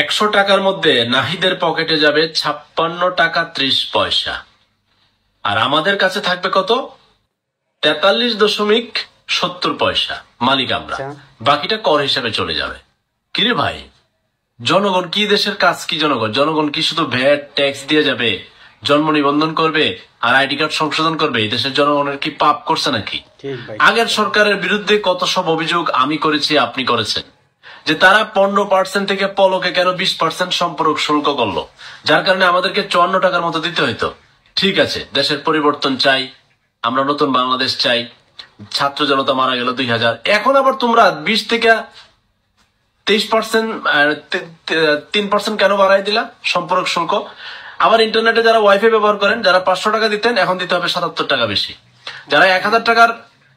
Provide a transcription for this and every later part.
100 টাকার মধ্যে নাহিদের পকেটে যাবে 56 টাকা 30 পয়সা, আর আমাদের কাছে থাকবে কত? 43.70 পয়সা মালিক আমরা, বাকিটা কর হিসাবে চলে যাবে। কিরে ভাই, জনগণ কি, দেশের কাজ কি? জনগণ কি শুধু ভ্যাট ট্যাক্স দিয়ে যাবে, জন্ম নিবন্ধন করবে আর আইডি কার্ড সংশোধন করবে? এই দেশের জনগণের কি পাপ করছে নাকি? আগের সরকারের বিরুদ্ধে কত সব অভিযোগ আমি করেছি, আপনি করেছেন, যে তারা 15% থেকে পলকে কেন 20% সম্পর্ক শুল্ক করলো, যার কারণে আমাদেরকে 54 টাকার মতো দিতে হইতো। ঠিক আছে, দেশের পরিবর্তন চাই, আমরা নতুন বাংলাদেশ চাই, ছাত্র জনতা মারা গেল 2000, এখন আবার তোমরা 20 থেকে 23% 3% কেন বাড়াই দিলা সম্পর্ক শুল্ক? আবার ইন্টারনেটে যারা ওয়াইফাই ব্যবহার করেন, যারা 500 টাকা দিতেন এখন দিতে হবে 77 টাকা বেশি, যারা 1000 টাকার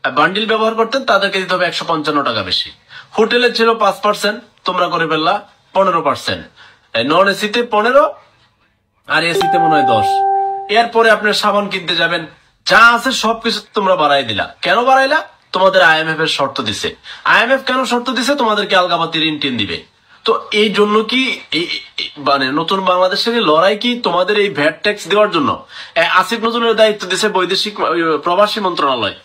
বান্ডিল ব্যবহার করতেন তাদেরকে দিতে হবে 155 টাকা বেশি। হোটেলে ছিল 5%, তোমরা করে ফেললা 15%, নন এসিতে 15 আর এসিতে মনে হয় 10। এরপরে আপনার সাবান কিনতে যাবেন, যা আছে সবকিছু তোমরা বাড়াই দিলা। কেন বাড়াইলা? তোমাদের IMF এর শর্ত দিছে। IMF কেন শর্ত দিছে? তোমাদেরকে আলগাবাতি ঋণ টিন দিবে। তো এই জন্য কি মানে নতুন বাংলাদেশের লড়াই কি তোমাদের এই ভ্যাট ট্যাক্স দেওয়ার জন্য? আসিফ নজরুলের দায়িত্ব দিছে বৈদেশিক প্রবাসী মন্ত্রণালয়।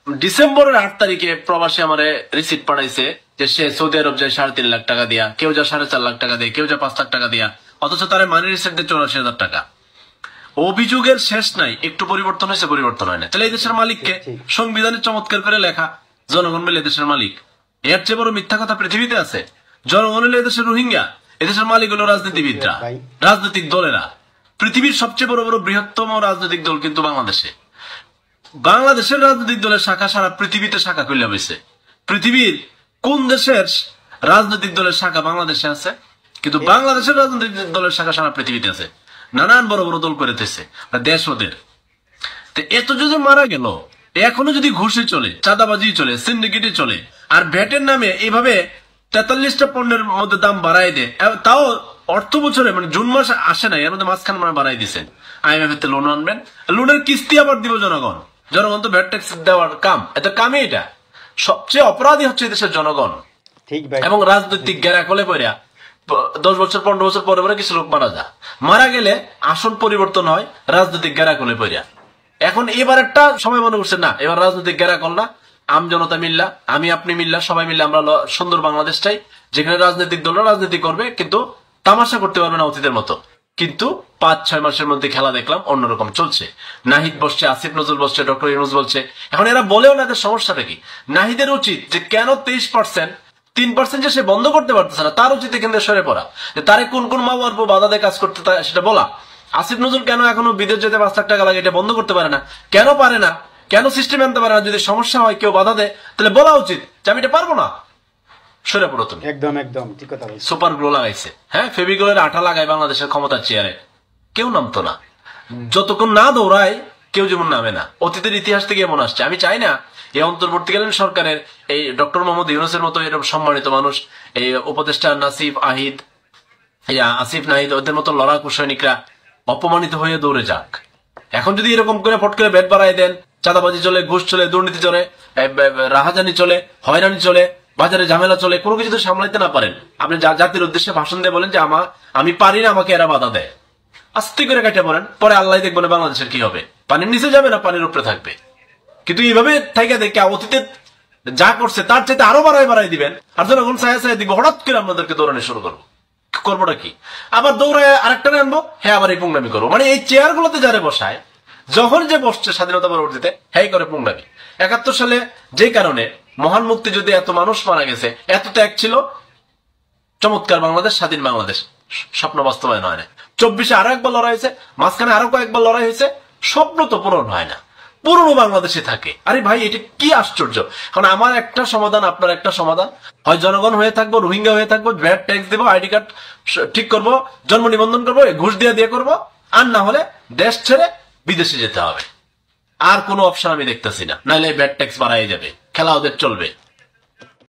ডিসেম্বরের 8 তারিখে প্রবাসী আমারে রিসিট পাঠাইছে যে সে সৌদি আরব যায় 3.5 লাখ টাকা দিয়া, কেউ যা 4.5 লাখ টাকা দিয়ে, কেউ যা 5 লাখ টাকা দিয়া, অথচ তারা মানি রিসিট দিয়ে 84,000 টাকা। অভিযোগের শেষ নাই, একটু পরিবর্তন হয়েছে, পরিবর্তন হয় না। তাহলে এই দেশের মালিককে? সংবিধানে চমৎকার করে লেখা জনগণ মিলে দেশের মালিক। এর চেয়ে বড় মিথ্যা কথা পৃথিবীতে আছে? জনগণ হলো এদেশের রোহিঙ্গা, এদেশের মালিক হলো রাজনীতিবিদরা, রাজনৈতিক দলেরা। পৃথিবীর সবচেয়ে বড় বড় বৃহত্তম রাজনৈতিক দল কিন্তু বাংলাদেশে। বাংলাদেশের রাজনৈতিক দলের শাখা সারা পৃথিবীতে শাখা খুলে হয়েছে। পৃথিবীর কোন দেশের রাজনৈতিক দলের শাখা বাংলাদেশে আছে? কিন্তু বাংলাদেশের রাজনৈতিক দলের শাখা সারা পৃথিবীতে আছে। নানান বড় বড় দল করে দিয়েছে দেশ ওদের। এত যদি মারা গেল, এখনো যদি ঘুষে চলে, চাঁদাবাজি চলে, সিন্ডিকেটে চলে, আর ভ্যাটের নামে এইভাবে 43টা পণ্যের মধ্যে দাম বাড়াই দেয়, তাও অর্থ বছরে মানে জুন মাস আসে না, এর মধ্যে মাঝখানে মানে বাড়াই দিচ্ছেন। IMF এতে লোন আনবেন, লোনের কিস্তি আবার দিব জনগণ। জনগণ তো ভ্যাট ট্যাক্স দেওয়ার কাম, এত কামে এটা। সবচেয়ে অপরাধী হচ্ছে দেশের জনগণ। এবং রাজনৈতিক গেরা কলে পড়িয়া 10 বছর 15 বছর পরে পরে কিছু লোক মারা গেলে আসল পরিবর্তন হয় রাজনৈতিক গেরা কলে পড়িয়া। এখন এবার একটা সময় মনে করছে না, এবার রাজনৈতিক গেরা কল না, আম জনতা মিল্লা, আমি আপনি মিল্লা, সবাই মিল্লা আমরা সুন্দর বাংলাদেশ চাই, যেখানে রাজনৈতিক দলরা রাজনীতি করবে কিন্তু তামাশা করতে পারবে না অতীতের মতো। কিন্তু 5-6 মাসের মধ্যে খেলা দেখলাম অন্যরকম চলছে। নাহিদ বসছে, আসিফ নজরুল বসছে, ডক্টর ইউনূস বলছে। এখন এরা বলেও না, এদের সমস্যাটা কি? নাহিদের উচিত যে কেন 23%, 3% যে সে বন্ধ করতে পারতেছে না, তার উচিত এখান থেকে সরে পড়া, যে তারে কোন কোন মা বাবার বাধা দিয়ে কাজ করতে সেটা বলা। আসিফ নজরুল কেন এখনো বিদেশ যেতে 5 লাখ টাকা লাগে এটা বন্ধ করতে পারে না? কেন পারে না? কেন সিস্টেম আনতে পারে না? যদি সমস্যা হয়, কেউ বাধা দেয়, তাহলে বলা উচিত যে আমি এটা পারবো না, সরে পড়ো তুমি। একদম একদম ঠিক কথা বলছো। সুপার গ্লো লাগাইছে, হ্যাঁ, ফেভিকলের আঠা লাগায় বাংলাদেশের ক্ষমতার চেয়ারে, কেউ নামতো না। যতক্ষণ না দৌড়ায় কেউ যেমন নামে না। অতীতের ইতিহাস থেকে এমন আসছে। আমি চাই না এই অন্তর্বর্তীকালীন সরকারের এই ডক্টর মোহাম্মদ ইউনূসের মতো এরকম সম্মানিত মানুষ, এই উপদেষ্টা আসিফ নাহিদ, ওদের মতো লড়াকু সৈনিকরা অপমানিত হয়ে দৌড়ে যাক। এখন যদি এরকম করে ফট করে ব্যাট বাড়াই দেন, চাঁদাবাজি চলে, ঘুষ চলে, দুর্নীতি চলে, রাহাজানি চলে, হয়রানি চলে, বাজারে ঝামেলা চলে, কোনো কিছু তো সামলাইতে না পারেন, আপনি জাতির উদ্দেশ্যে ভাষণ দিয়ে বলেন যে আমি পারি না, আমাকে এরা বাধা দেয়, আস্তে করে কাটিয়ে পড়েন, পরে আল্লাহ দেখবেন বাংলাদেশের কি হবে। পানির নিচে যাবে না, পানির উপরে থাকবে। কিন্তু এইভাবে থেকে দেখে অতীতে যা করছে তার চাইতে আরো বাড়াই দিবেন, আর যখন ছায়া দিবে, হঠাৎ করে আপনাদেরকে দৌড়ানো শুরু করবোটা কি? আবার দৌড়ায় আরেকটা আনবো, হ্যাঁ আবার এই পুংনামি করবো। মানে এই চেয়ার গুলোতে যারা বসায়, যখন যে বসছে স্বাধীনতা পরবর্তীতে, হ্যাঁ করে পুংনামি। 71 সালে যে কারণে মহান মুক্তিযুদ্ধে এত মানুষ মারা গেছে, এত ত্যাগ ছিল, চমৎকার বাংলাদেশ, স্বাধীন বাংলাদেশ স্বপ্ন বাস্তবায়ন হয় না। 24-এ আরো একবার লড়াই হয়েছে, মাঝখানে আরো কয়েকবার লড়াই হয়েছে, স্বপ্ন তো পূরণ হয় না, পুরনো বাংলাদেশে থাকে। আরে ভাই, এটা কি আশ্চর্য! কারণ আমার একটা সমাধান, আপনার একটা সমাধান, হয় জনগণ হয়ে থাকবো, রোহিঙ্গা হয়ে থাকবো, ভ্যাট ট্যাক্স দেবো, আইডি কার্ড ঠিক করবো, জন্ম নিবন্ধন করবো, ঘুষ দিয়ে করবো, আর না হলে দেশ ছেড়ে বিদেশে যেতে হবে। আর কোনো অপশন আমি দেখতেছি না, নাহলে ভ্যাট ট্যাক্স বাড়াই যাবে, খেলা ওদের চলবে।